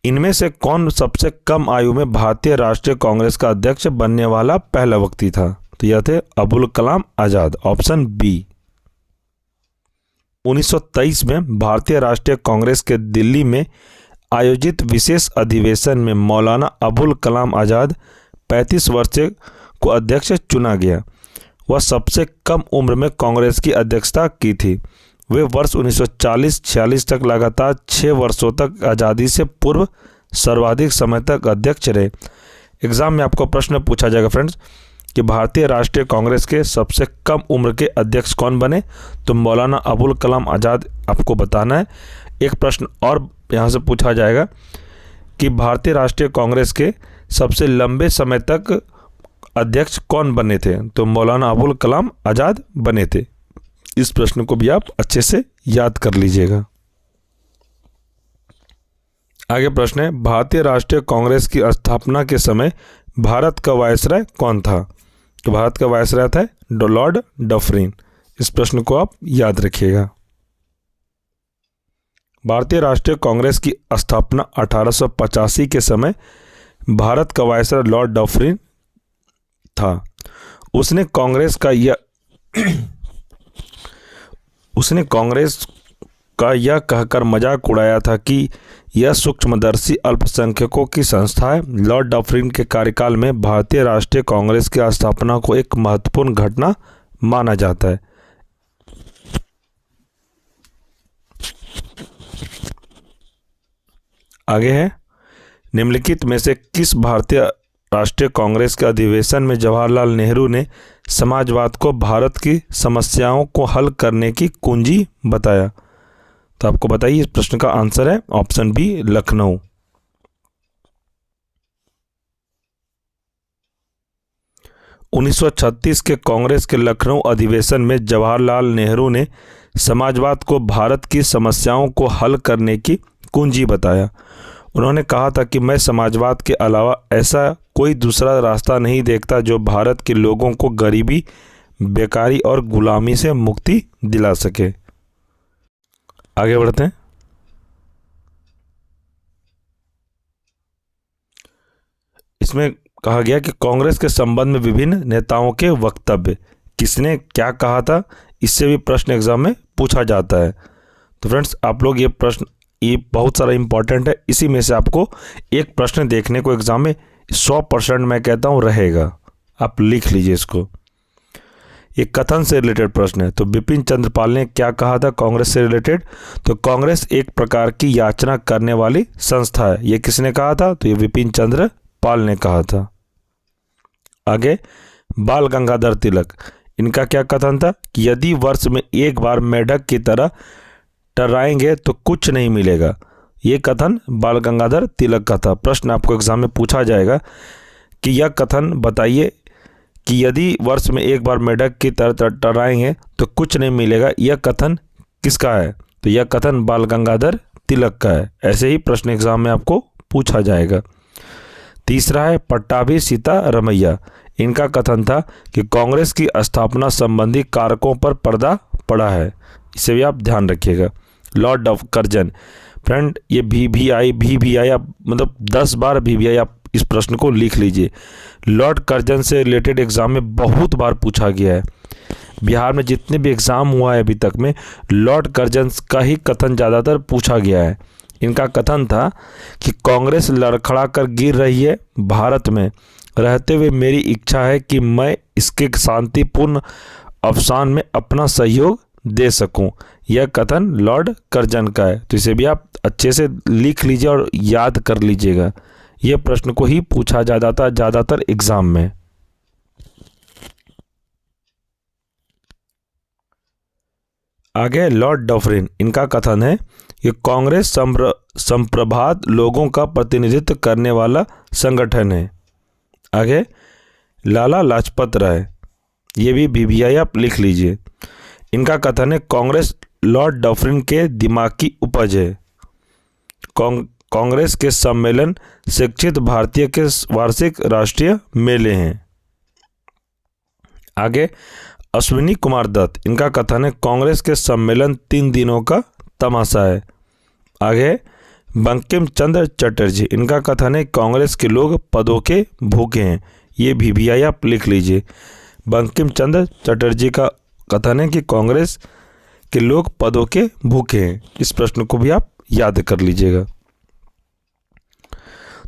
इनमें से कौन सबसे कम आयु में भारतीय राष्ट्रीय कांग्रेस का अध्यक्ष बनने वाला पहला व्यक्ति था? तो यह थे अबुल कलाम आजाद, ऑप्शन बी। 1923 में भारतीय राष्ट्रीय कांग्रेस के दिल्ली में आयोजित विशेष अधिवेशन में मौलाना अबुल कलाम आजाद 35 वर्ष को अध्यक्ष चुना गया। वह सबसे कम उम्र में कांग्रेस की अध्यक्षता की थी। वे वर्ष 1940-46 तक लगातार 6 वर्षों तक आज़ादी से पूर्व सर्वाधिक समय तक अध्यक्ष रहे। एग्जाम में आपको प्रश्न पूछा जाएगा फ्रेंड्स कि भारतीय राष्ट्रीय कांग्रेस के सबसे कम उम्र के अध्यक्ष कौन बने? तो मौलाना अबुल कलाम आज़ाद आपको बताना है। एक प्रश्न और यहाँ से पूछा जाएगा कि भारतीय राष्ट्रीय कांग्रेस के सबसे लंबे समय तक अध्यक्ष कौन बने थे? तो मौलाना अबुल कलाम आज़ाद बने थे। इस प्रश्न को भी आप अच्छे से याद कर लीजिएगा। आगे प्रश्न है, भारतीय राष्ट्रीय कांग्रेस की स्थापना के समय भारत का वायसराय कौन था? तो भारत का वायसराय था लॉर्ड डफरिन। इस प्रश्न को आप याद रखिएगा। भारतीय राष्ट्रीय कांग्रेस की स्थापना 1885 के समय भारत का वायसराय लॉर्ड डफरिन था। उसने कांग्रेस का यह कहकर मजाक उड़ाया था कि यह सूक्ष्मदर्शी अल्पसंख्यकों की संस्था है। लॉर्ड डफरिन के कार्यकाल में भारतीय राष्ट्रीय कांग्रेस की स्थापना को एक महत्वपूर्ण घटना माना जाता है। आगे है, निम्नलिखित में से किस भारतीय राष्ट्रीय कांग्रेस के अधिवेशन में जवाहरलाल नेहरू ने समाजवाद को भारत की समस्याओं को हल करने की कुंजी बताया? तो आपको बताइए, इस प्रश्न का आंसर है ऑप्शन बी, लखनऊ। 1936 के कांग्रेस के लखनऊ अधिवेशन में जवाहरलाल नेहरू ने समाजवाद को भारत की समस्याओं को हल करने की कुंजी बताया। उन्होंने कहा था कि मैं समाजवाद के अलावा ऐसा कोई दूसरा रास्ता नहीं देखता जो भारत के लोगों को गरीबी, बेकारी और गुलामी से मुक्ति दिला सके। आगे बढ़ते हैं। इसमें कहा गया कि कांग्रेस के संबंध में विभिन्न नेताओं के वक्तव्य, किसने क्या कहा था, इससे भी प्रश्न एग्जाम में पूछा जाता है। तो फ्रेंड्स, आप लोग ये बहुत सारा इंपॉर्टेंट है, इसी में से आपको एक प्रश्न देखने को एग्जाम में 100% मैं कहता हूँ रहेगा, आप लिख लीजिए इसको। एक कथन से रिलेटेड प्रश्न है। तो बिपिन चंद्र पाल ने क्या कहा था कांग्रेस से रिलेटेड? तो कांग्रेस एक प्रकार की याचना करने वाली संस्था है। ये किसने कहा था? तो ये बिपिन चंद्र पाल ने कहा था। आगे, बाल गंगाधर तिलक, इनका क्या कथन था कि यदि वर्ष में एक बार मेढक की तरह टर्राएंगे तो कुछ नहीं मिलेगा। ये कथन बाल गंगाधर तिलक का था। प्रश्न आपको एग्जाम में पूछा जाएगा कि यह कथन बताइए कि यदि वर्ष में एक बार मेढक की तरह टर्राएंगे तो कुछ नहीं मिलेगा, यह कथन किसका है? तो यह कथन बाल गंगाधर तिलक का है। ऐसे ही प्रश्न एग्जाम में आपको पूछा जाएगा। तीसरा है पट्टाभी सीतारमैया, इनका कथन था कि कांग्रेस की स्थापना संबंधी कारकों पर पर्दा पड़ा है। इसे भी आप ध्यान रखिएगा। लॉर्ड ऑफ कर्जन, फ्रेंड ये VVI आप मतलब 10 बार VVI आप इस प्रश्न को लिख लीजिए। लॉर्ड कर्जन से रिलेटेड एग्जाम में बहुत बार पूछा गया है। बिहार में जितने भी एग्जाम हुआ है अभी तक में, लॉर्ड कर्जन का ही कथन ज़्यादातर पूछा गया है। इनका कथन था कि कांग्रेस लड़खड़ा कर गिर रही है, भारत में रहते हुए मेरी इच्छा है कि मैं इसके शांतिपूर्ण अवसान में अपना सहयोग दे सकूं। यह कथन लॉर्ड कर्जन का है। तो इसे भी आप अच्छे से लिख लीजिए और याद कर लीजिएगा। यह प्रश्न को ही पूछा जाता था ज़्यादातर एग्जाम में। आगे, लॉर्ड डफरिन, इनका कथन है कि कांग्रेस संप्रभात लोगों का प्रतिनिधित्व करने वाला संगठन है। आगे, लाला लाजपत राय, ये भी VVI आप लिख लीजिए। इनका कथन है कांग्रेस लॉर्ड डफरिन के दिमाग की उपज है। कांग्रेस के सम्मेलन शिक्षित भारतीय के वार्षिक राष्ट्रीय मेले हैं। आगे, अश्विनी कुमार दत्त, इनका कथन है कांग्रेस के सम्मेलन 3 दिनों का तमाशा है। आगे, बंकिम चंद्र चटर्जी, इनका कथन है कांग्रेस के लोग पदों के भूखे हैं। ये VVI आप लिख लीजिए। बंकिम चंद्र चटर्जी का कथन है कि कांग्रेस के लोग पदों के भूखे हैं। इस प्रश्न को भी आप याद कर लीजिएगा।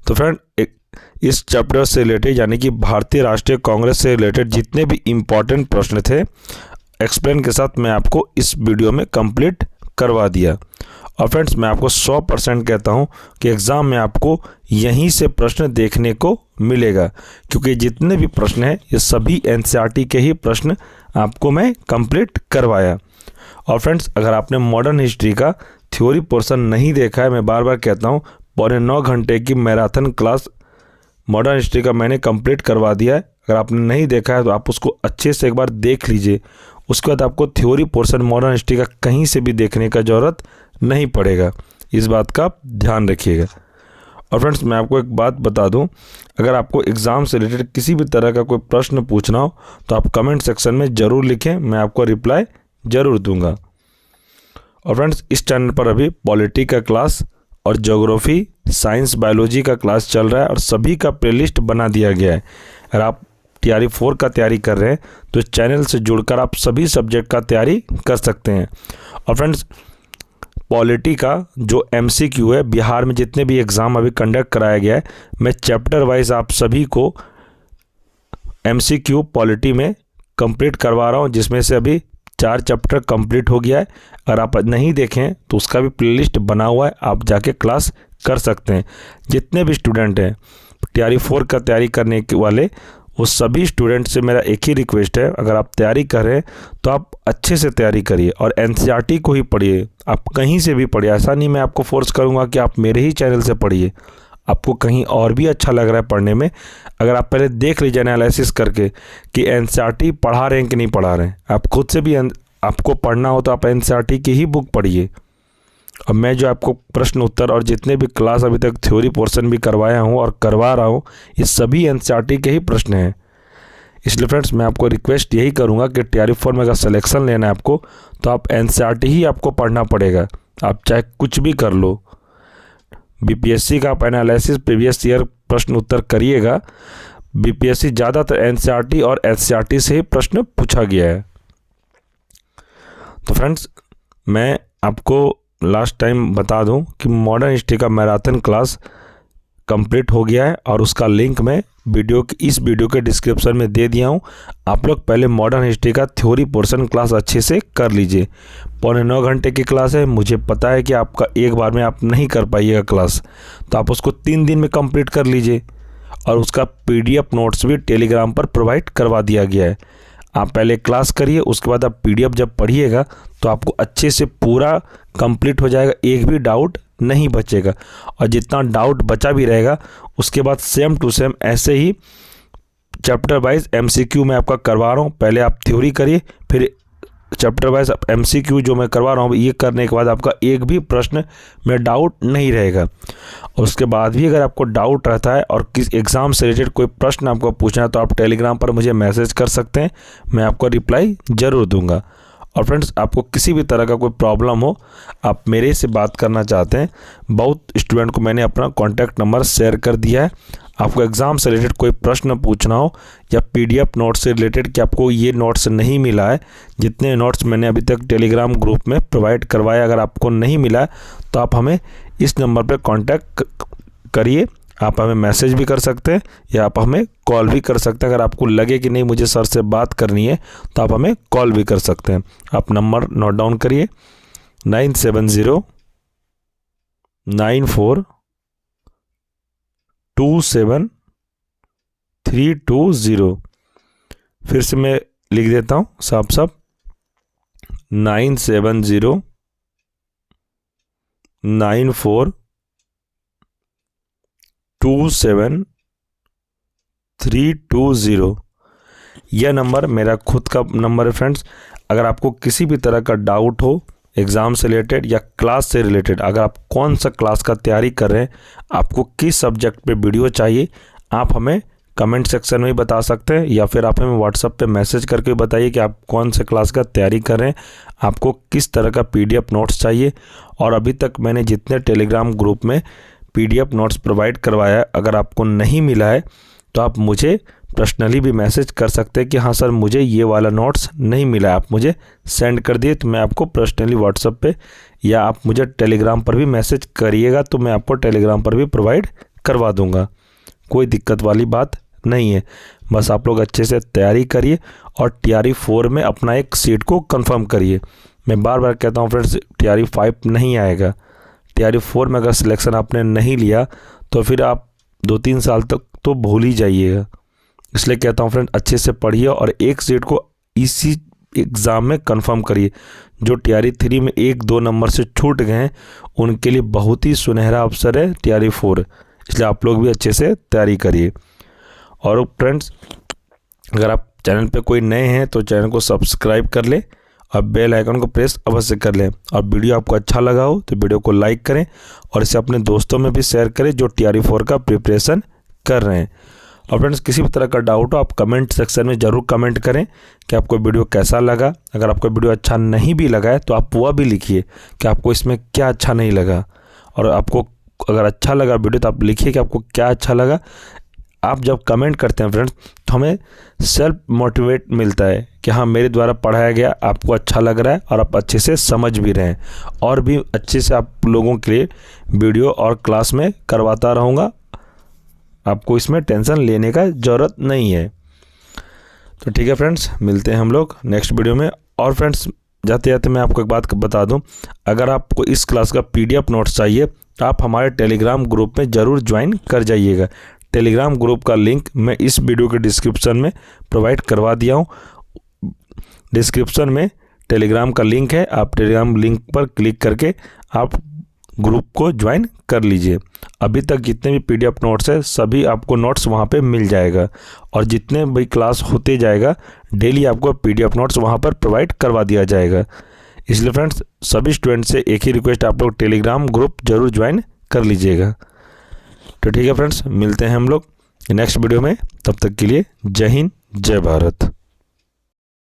तो फ्रेंड, इस चैप्टर से रिलेटेड यानी कि भारतीय राष्ट्रीय कांग्रेस से रिलेटेड जितने भी इम्पॉर्टेंट प्रश्न थे एक्सप्लेन के साथ मैं आपको इस वीडियो में कंप्लीट करवा दिया। और फ्रेंड्स, मैं आपको 100% कहता हूं कि एग्ज़ाम में आपको यहीं से प्रश्न देखने को मिलेगा, क्योंकि जितने भी प्रश्न हैं ये सभी NCERT के ही प्रश्न आपको मैं कंप्लीट करवाया। और फ्रेंड्स, अगर आपने मॉडर्न हिस्ट्री का थ्योरी पोर्शन नहीं देखा है, मैं बार बार कहता हूँ 9.25 घंटे की मैराथन क्लास मॉडर्न हिस्ट्री का मैंने कंप्लीट करवा दिया है। अगर आपने नहीं देखा है तो आप उसको अच्छे से एक बार देख लीजिए। उसके बाद आपको थ्योरी पोर्शन मॉडर्न हिस्ट्री का कहीं से भी देखने का ज़रूरत नहीं पड़ेगा। इस बात का आप ध्यान रखिएगा। और फ्रेंड्स, मैं आपको एक बात बता दूं, अगर आपको एग्ज़ाम से रिलेटेड किसी भी तरह का कोई प्रश्न पूछना हो तो आप कमेंट सेक्शन में ज़रूर लिखें, मैं आपको रिप्लाई ज़रूर दूंगा। और फ्रेंड्स, इस चैनल पर अभी पॉलिटी का क्लास और ज्योग्राफी, साइंस, बायोलॉजी का क्लास चल रहा है और सभी का प्लेलिस्ट बना दिया गया है। अगर आप TRE 4 का तैयारी कर रहे हैं तो चैनल से जुड़कर आप सभी सब्जेक्ट का तैयारी कर सकते हैं। और फ्रेंड्स, पॉलिटी का जो MCQ है, बिहार में जितने भी एग्ज़ाम अभी कंडक्ट कराया गया है, मैं चैप्टर वाइज आप सभी को MCQ पॉलिटी में कंप्लीट करवा रहा हूँ, जिसमें से अभी 4 चैप्टर कंप्लीट हो गया है। अगर आप नहीं देखें तो उसका भी प्लेलिस्ट बना हुआ है, आप जाके क्लास कर सकते हैं। जितने भी स्टूडेंट हैं तैयारी 4 का तैयारी करने के वाले, वो सभी स्टूडेंट से मेरा एक ही रिक्वेस्ट है, अगर आप तैयारी कर रहे हैं तो आप अच्छे से तैयारी करिए और एनसीईआरटी को ही पढ़िए। आप कहीं से भी पढ़िए, ऐसा नहीं मैं आपको फोर्स करूँगा कि आप मेरे ही चैनल से पढ़िए। आपको कहीं और भी अच्छा लग रहा है पढ़ने में, अगर आप पहले देख लीजिए एनालिसिस करके कि एनसीईआरटी पढ़ा रहे हैं कि नहीं पढ़ा रहे हैं। आप खुद से भी आपको पढ़ना हो तो आप एनसीईआरटी की ही बुक पढ़िए। और मैं जो आपको प्रश्न उत्तर और जितने भी क्लास अभी तक थ्योरी पोर्शन भी करवाया हूँ और करवा रहा हूँ, ये सभी एनसीईआरटी के ही प्रश्न हैं। इसलिए फ्रेंड्स मैं आपको रिक्वेस्ट यही करूँगा कि तैयारी 4 में अगर सिलेक्शन लेना है आपको, तो आप एनसीईआरटी ही आपको पढ़ना पड़ेगा। आप चाहे कुछ भी कर लो, बीपीएससी का आप एनालिसिस प्रीवियस ईयर प्रश्न उत्तर करिएगा। बीपीएससी ज़्यादातर एनसीईआरटी और एससीईआरटी से ही प्रश्न पूछा गया है। तो फ्रेंड्स मैं आपको लास्ट टाइम बता दूं कि मॉडर्न हिस्ट्री का मैराथन क्लास कंप्लीट हो गया है और उसका लिंक मैं इस वीडियो के डिस्क्रिप्शन में दे दिया हूं। आप लोग पहले मॉडर्न हिस्ट्री का थ्योरी पोर्शन क्लास अच्छे से कर लीजिए। 9.25 घंटे की क्लास है। मुझे पता है कि आपका एक बार में आप नहीं कर पाइएगा क्लास, तो आप उसको 3 दिन में कंप्लीट कर लीजिए और उसका पीडीएफ नोट्स भी टेलीग्राम पर प्रोवाइड करवा दिया गया है। आप पहले क्लास करिए, उसके बाद आप पीडीएफ जब पढ़िएगा तो आपको अच्छे से पूरा कंप्लीट हो जाएगा, एक भी डाउट नहीं बचेगा। और जितना डाउट बचा भी रहेगा उसके बाद सेम टू सेम ऐसे ही चैप्टर वाइज एमसीक्यू मैं आपका करवा रहा हूँ। पहले आप थ्योरी करिए, फिर चैप्टर वाइज एमसीक्यू जो मैं करवा रहा हूँ, ये करने के बाद आपका एक भी प्रश्न में डाउट नहीं रहेगा। और उसके बाद भी अगर आपको डाउट रहता है और किस एग्ज़ाम से रिलेटेड कोई प्रश्न आपको पूछना है तो आप टेलीग्राम पर मुझे मैसेज कर सकते हैं, मैं आपको रिप्लाई ज़रूर दूंगा। और फ्रेंड्स आपको किसी भी तरह का कोई प्रॉब्लम हो, आप मेरे से बात करना चाहते हैं, बहुत स्टूडेंट को मैंने अपना कॉन्टैक्ट नंबर शेयर कर दिया है। आपको एग्ज़ाम से रिलेटेड कोई प्रश्न पूछना हो या पीडीएफ नोट्स से रिलेटेड कि आपको ये नोट्स नहीं मिला है, जितने नोट्स मैंने अभी तक टेलीग्राम ग्रुप में प्रोवाइड करवाया, अगर आपको नहीं मिला है तो आप हमें इस नंबर पर कॉन्टैक्ट करिए। आप हमें मैसेज भी कर सकते हैं या आप हमें कॉल भी कर सकते हैं। अगर आपको लगे कि नहीं मुझे सर से बात करनी है तो आप हमें कॉल भी कर सकते हैं। आप नंबर नोट डाउन करिए 9709427320। फिर से मैं लिख देता हूँ साफ 9709427320। यह नंबर मेरा खुद का नंबर है फ्रेंड्स। अगर आपको किसी भी तरह का डाउट हो एग्ज़ाम से रिलेटेड या क्लास से रिलेटेड, अगर आप कौन सा क्लास का तैयारी कर रहे हैं, आपको किस सब्जेक्ट पे वीडियो चाहिए, आप हमें कमेंट सेक्शन में ही बता सकते हैं या फिर आप हमें व्हाट्सएप पे मैसेज करके बताइए कि आप कौन से क्लास का तैयारी कर रहे हैं, आपको किस तरह का पीडीएफ नोट्स चाहिए। और अभी तक मैंने जितने टेलीग्राम ग्रुप में पीडीएफ नोट्स प्रोवाइड करवाया है, अगर आपको नहीं मिला है तो आप मुझे पर्सनली भी मैसेज कर सकते हैं कि हाँ सर मुझे ये वाला नोट्स नहीं मिला है, आप मुझे सेंड कर दिए, तो मैं आपको पर्सनली व्हाट्सएप पे या आप मुझे टेलीग्राम पर भी मैसेज करिएगा तो मैं आपको टेलीग्राम पर भी प्रोवाइड करवा दूंगा। कोई दिक्कत वाली बात नहीं है। बस आप लोग अच्छे से तैयारी करिए और तैयारी 4 में अपना एक सीट को कंफर्म करिए। मैं बार बार कहता हूँ फ्रेंड्स, तैयारी 5 नहीं आएगा। तैयारी 4 में अगर सिलेक्शन आपने नहीं लिया तो फिर आप 2-3 साल तक तो भूल ही जाइएगा। इसलिए कहता हूँ फ्रेंड, अच्छे से पढ़िए और एक सीट को इसी एग्ज़ाम में कंफर्म करिए। जो तैयारी 3 में 1-2 नंबर से छूट गए हैं उनके लिए बहुत ही सुनहरा अवसर है तैयारी 4, इसलिए आप लोग भी अच्छे से तैयारी करिए। और फ्रेंड्स अगर आप चैनल पे कोई नए हैं तो चैनल को सब्सक्राइब कर लें और बेल आइकन को प्रेस अवश्य कर लें। और वीडियो आपको अच्छा लगा हो तो वीडियो को लाइक करें और इसे अपने दोस्तों में भी शेयर करें जो तैयारी 4 का प्रिपरेशन कर रहे हैं। और फ्रेंड्स किसी भी तरह का डाउट हो आप कमेंट सेक्शन में ज़रूर कमेंट करें कि आपको वीडियो कैसा लगा। अगर आपको वीडियो अच्छा नहीं भी लगा है तो आप वह भी लिखिए कि आपको इसमें क्या अच्छा नहीं लगा। और आपको अगर अच्छा लगा वीडियो तो आप लिखिए कि आपको क्या अच्छा लगा। आप जब कमेंट करते हैं फ्रेंड्स तो हमें सेल्फ मोटिवेट मिलता है कि हाँ मेरे द्वारा पढ़ाया गया आपको अच्छा लग रहा है और आप अच्छे से समझ भी रहे हैं, और भी अच्छे से आप लोगों के लिए वीडियो और क्लास में करवाता रहूँगा। आपको इसमें टेंशन लेने का ज़रूरत नहीं है। तो ठीक है फ्रेंड्स, मिलते हैं हम लोग नेक्स्ट वीडियो में। और फ्रेंड्स जाते जाते मैं आपको एक बात बता दूं, अगर आपको इस क्लास का पीडीएफ नोट्स चाहिए आप हमारे टेलीग्राम ग्रुप में ज़रूर ज्वाइन कर जाइएगा। टेलीग्राम ग्रुप का लिंक मैं इस वीडियो के डिस्क्रिप्शन में प्रोवाइड करवा दिया हूँ। डिस्क्रिप्शन में टेलीग्राम का लिंक है, आप टेलीग्राम लिंक पर क्लिक करके आप ग्रुप को ज्वाइन कर लीजिए। अभी तक जितने भी पीडीएफ नोट्स है सभी आपको नोट्स वहाँ पे मिल जाएगा, और जितने भी क्लास होते जाएगा डेली आपको पीडीएफ नोट्स वहाँ पर प्रोवाइड करवा दिया जाएगा। इसलिए फ्रेंड्स सभी स्टूडेंट से एक ही रिक्वेस्ट, आप लोग टेलीग्राम ग्रुप जरूर ज्वाइन कर लीजिएगा। तो ठीक है फ्रेंड्स, मिलते हैं हम लोग नेक्स्ट वीडियो में। तब तक के लिए जय हिंद, जय भारत।